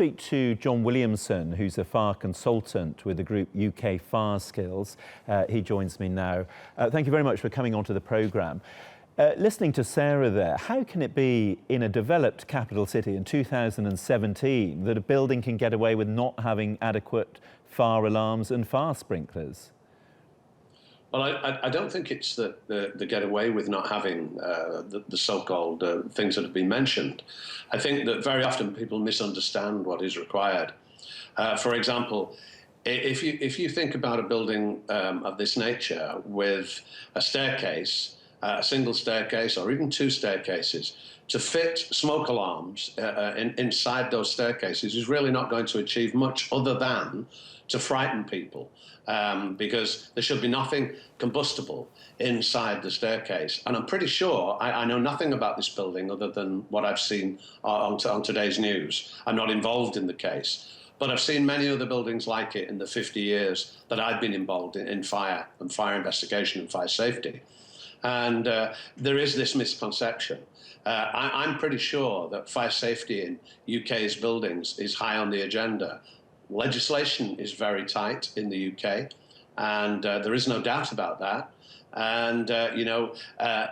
speak to John Williamson, who's a fire consultant with the group UK Fire Skills. He joins me now. Thank you very much for coming onto the programme. Listening to Sarah there, how can it be in a developed capital city in 2017 that a building can get away with not having adequate fire alarms and fire sprinklers? Well, I don't think it's that the get away with not having the so-called things that have been mentioned. I think that very often people misunderstand what is required. For example, if you think about a building of this nature with a staircase, a single staircase or even two staircases, to fit smoke alarms inside those staircases is really not going to achieve much other than to frighten people, because there should be nothing combustible inside the staircase. And I'm pretty sure, I know nothing about this building other than what I've seen on today's news. I'm not involved in the case, but I've seen many other buildings like it in the 50 years that I've been involved in fire and fire investigation and fire safety. And there is this misconception. I'm pretty sure that fire safety in UK's buildings is high on the agenda. Legislation is very tight in the UK, and there is no doubt about that. And,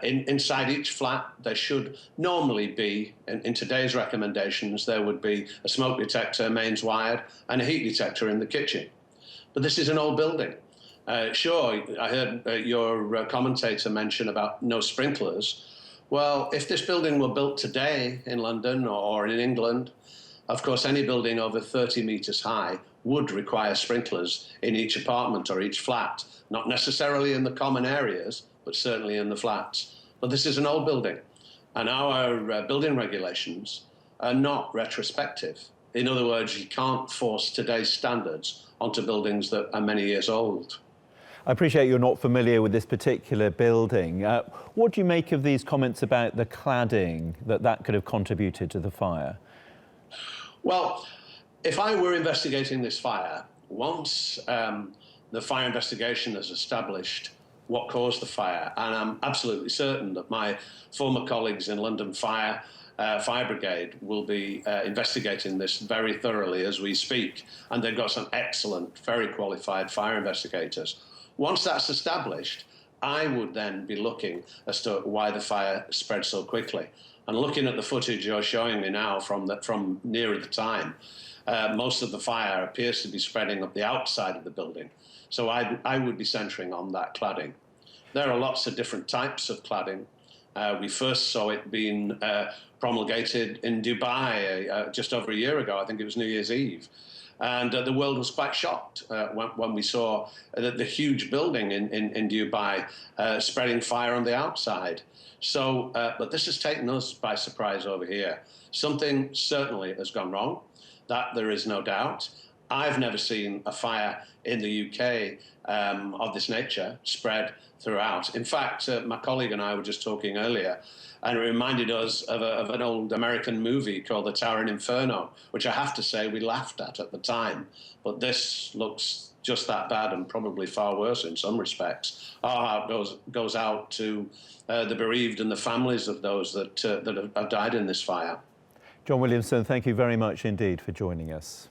inside each flat, there should normally be, in today's recommendations, there would be a smoke detector, mains wired, and a heat detector in the kitchen. But this is an old building. Sure, I heard your commentator mention about no sprinklers. Well, if this building were built today in London or in England, of course, any building over 30 metres high would require sprinklers in each apartment or each flat, not necessarily in the common areas, but certainly in the flats. But this is an old building, and our building regulations are not retrospective. In other words, you can't force today's standards onto buildings that are many years old. I appreciate you're not familiar with this particular building. What do you make of these comments about the cladding, that could have contributed to the fire? Well, if I were investigating this fire, once the fire investigation has established what caused the fire, and I'm absolutely certain that my former colleagues in London Fire Brigade will be investigating this very thoroughly as we speak, and they've got some excellent, very qualified fire investigators. Once that's established, I would then be looking as to why the fire spread so quickly. And looking at the footage you're showing me now from nearer the time, most of the fire appears to be spreading up the outside of the building. So I would be centering on that cladding. There are lots of different types of cladding. We first saw it being promulgated in Dubai just over a year ago. I think it was New Year's Eve. And the world was quite shocked when we saw the huge building in Dubai spreading fire on the outside. So, but this has taken us by surprise over here. Something certainly has gone wrong, that there is no doubt. I've never seen a fire in the UK of this nature spread throughout. In fact, my colleague and I were just talking earlier, and it reminded us of an old American movie called The Towering Inferno, which I have to say we laughed at the time. But this looks just that bad and probably far worse in some respects. Our heart goes out to the bereaved and the families of those that have died in this fire. John Williamson, thank you very much indeed for joining us.